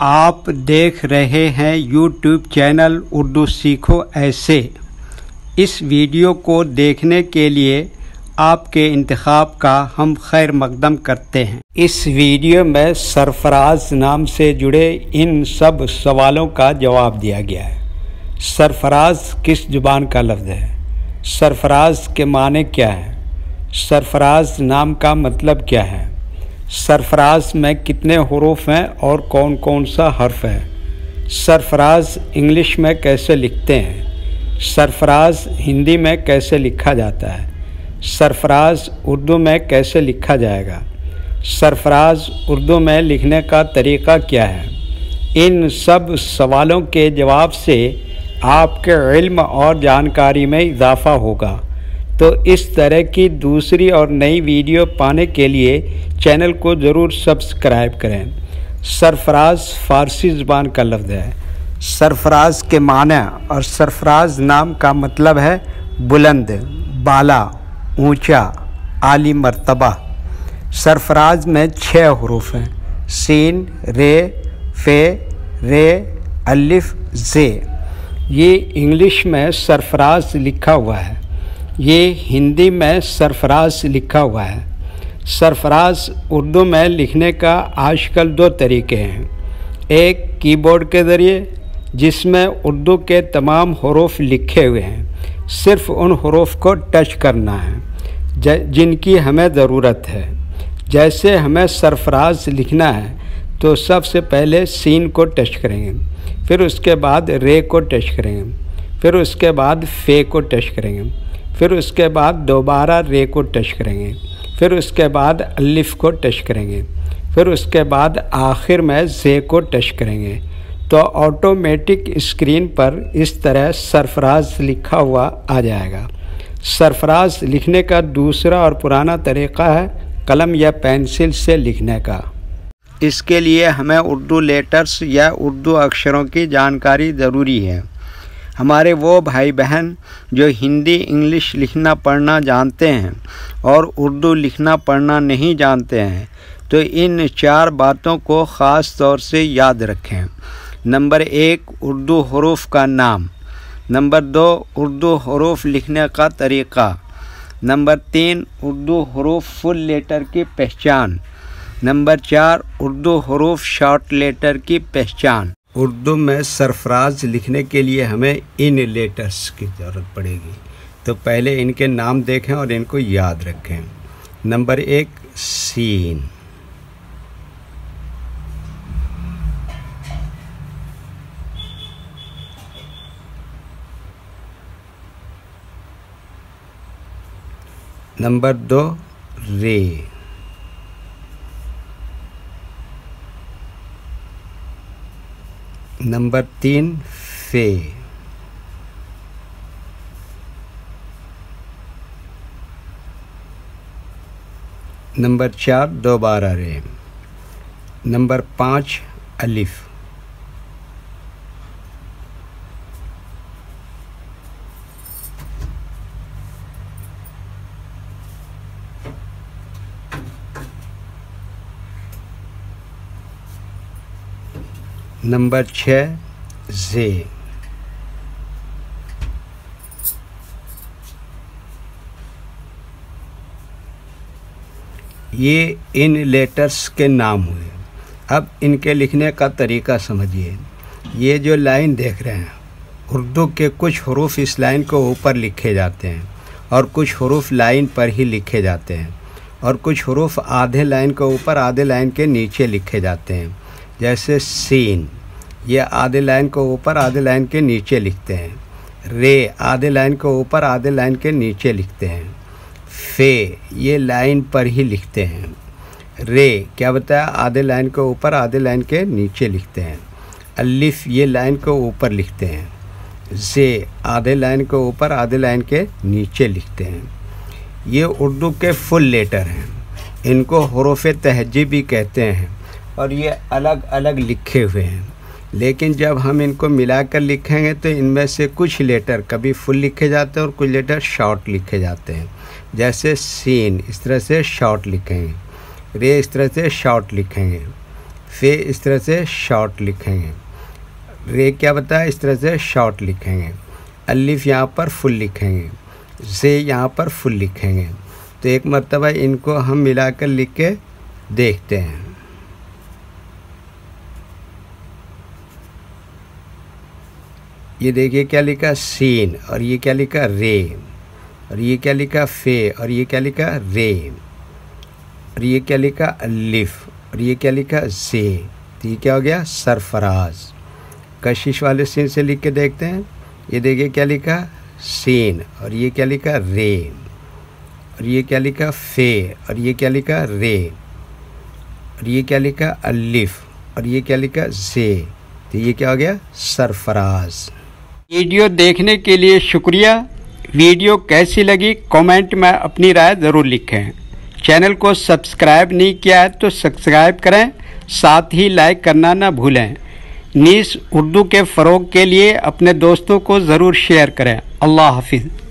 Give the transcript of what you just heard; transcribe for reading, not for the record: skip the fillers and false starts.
आप देख रहे हैं YouTube चैनल उर्दू सीखो ऐसे। इस वीडियो को देखने के लिए आपके इंतखाब का हम खैर मकदम करते हैं। इस वीडियो में सरफराज नाम से जुड़े इन सब सवालों का जवाब दिया गया है। सरफराज किस ज़ुबान का लफ्ज़ है? सरफराज के माने क्या हैं? सरफराज नाम का मतलब क्या है? सरफराज में कितने हुरूफ हैं और कौन कौन सा हर्फ है? सरफराज इंग्लिश में कैसे लिखते हैं? सरफराज हिंदी में कैसे लिखा जाता है? सरफराज उर्दू में कैसे लिखा जाएगा? सरफराज उर्दू में लिखने का तरीक़ा क्या है? इन सब सवालों के जवाब से आपके इल्म और जानकारी में इजाफ़ा होगा। तो इस तरह की दूसरी और नई वीडियो पाने के लिए चैनल को ज़रूर सब्सक्राइब करें। सरफराज फ़ारसी ज़ुबान का लफ्ज़ है। सरफराज के माने और सरफराज नाम का मतलब है बुलंद, बाला, ऊंचा, आली मर्तबा। सरफराज में 6 हुरूफ हैं: सीन, रे, फे, रे, अलिफ, जे। ये इंग्लिश में सरफराज लिखा हुआ है, ये हिंदी में सरफराज लिखा हुआ है। सरफराज उर्दू में लिखने का आजकल 2 तरीके हैं। एक कीबोर्ड के ज़रिए, जिसमें उर्दू के तमाम हुरूफ लिखे हुए हैं, सिर्फ़ उन हुरूफ को टच करना है जिनकी हमें ज़रूरत है। जैसे हमें सरफराज लिखना है तो सबसे पहले सीन को टच करेंगे, फिर उसके बाद रे को टच करेंगे, फिर उसके बाद फे को टच करेंगे, फिर उसके बाद दोबारा रे को टच करेंगे, फिर उसके बाद अलिफ को टच करेंगे, फिर उसके बाद आखिर में जे को टच करेंगे। तो ऑटोमेटिक स्क्रीन पर इस तरह सरफराज लिखा हुआ आ जाएगा। सरफराज लिखने का दूसरा और पुराना तरीक़ा है कलम या पेंसिल से लिखने का। इसके लिए हमें उर्दू लेटर्स या उर्दू अक्षरों की जानकारी ज़रूरी है। हमारे वो भाई बहन जो हिंदी इंग्लिश लिखना पढ़ना जानते हैं और उर्दू लिखना पढ़ना नहीं जानते हैं, तो इन 4 बातों को ख़ास तौर से याद रखें। नंबर 1, उर्दू हुरूफ का नाम। नंबर 2, उर्दू हुरूफ लिखने का तरीक़ा। नंबर 3, उर्दू हुरूफ फुल लेटर की पहचान। नंबर 4, उर्दू हुरूफ शॉर्ट लेटर की पहचान। उर्दू में सरफराज लिखने के लिए हमें इन लेटर्स की ज़रूरत पड़ेगी। तो पहले इनके नाम देखें और इनको याद रखें। Number 1, scene. नंबर 2, रे। नंबर 3, फे। नंबर 4, दोबारा रे। नंबर 5, अलिफ। नंबर 6, जे। ये इन लेटर्स के नाम हुए। अब इनके लिखने का तरीक़ा समझिए। ये जो लाइन देख रहे हैं, उर्दू के कुछ हुरूफ इस लाइन को ऊपर लिखे जाते हैं और कुछ हुरूफ लाइन पर ही लिखे जाते हैं, और कुछ हुरूफ आधे लाइन के ऊपर आधे लाइन के नीचे लिखे जाते हैं। जैसे सीन, ये आधे लाइन को ऊपर आधे लाइन के नीचे लिखते हैं। रे, आधे लाइन को ऊपर आधे लाइन के नीचे लिखते हैं। फे, ये लाइन पर ही लिखते हैं। रे क्या बताया, आधे लाइन को ऊपर आधे लाइन के नीचे लिखते हैं। अलिफ, ये लाइन को ऊपर लिखते हैं। जे, आधे लाइन को ऊपर आधे लाइन के नीचे लिखते हैं। ये उर्दू के फुल लेटर हैं। इनको हुरूफ तहज्जी भी कहते हैं और ये अलग अलग लिखे हुए हैं। लेकिन जब हम इनको मिलाकर लिखेंगे तो इनमें से कुछ लेटर कभी फुल लिखे जाते हैं और कुछ लेटर शॉर्ट लिखे जाते हैं। जैसे सीन इस तरह से शॉर्ट लिखेंगे, रे इस तरह से शॉर्ट लिखेंगे, فے اس طرح سے شارٹ لکھیں گے، رے کیا بتایا اس طرح سے شارٹ لکھیں گے، الف یہاں پر فل لکھیں گے، زے یہاں پر فل لکھیں گے۔ تو ایک مرتبہ ان کو ہم ملا کر لکھ کے دیکھتے ہیں۔ یہ دیکھیے کیا لکھا سین، اور یہ کیا لکھا رے، اور یہ کیا لکھا فے، اور یہ کیا لکھا رے، اور یہ کیا لکھا الف، اور یہ کیا لکھا زے۔ تو یہ کیا ہو گیا سرفراز۔ کشش والے سین سے لکھ کے دیکھتے ہیں۔ یہ دیکھیے کیا لکھا سین، اور یہ کیا لکھا رے، اور یہ کیا لکھا فے، اور یہ کیا لکھا رے، اور یہ کیا لکھا الف، اور یہ کیا لکھا زے۔ تو یہ کیا ہو گیا سرفراز۔ ویڈیو دیکھنے کے لیے شکریہ۔ ویڈیو کیسی لگی کامنٹ میں اپنی رائے ضرور لکھیں۔ چینل کو سبسکرائب نہیں کیا ہے تو سبسکرائب کریں، ساتھ ہی لائک کرنا نہ بھولیں۔ نیز اردو کے فروغ کے لیے اپنے دوستوں کو ضرور شیئر کریں۔ اللہ حافظ۔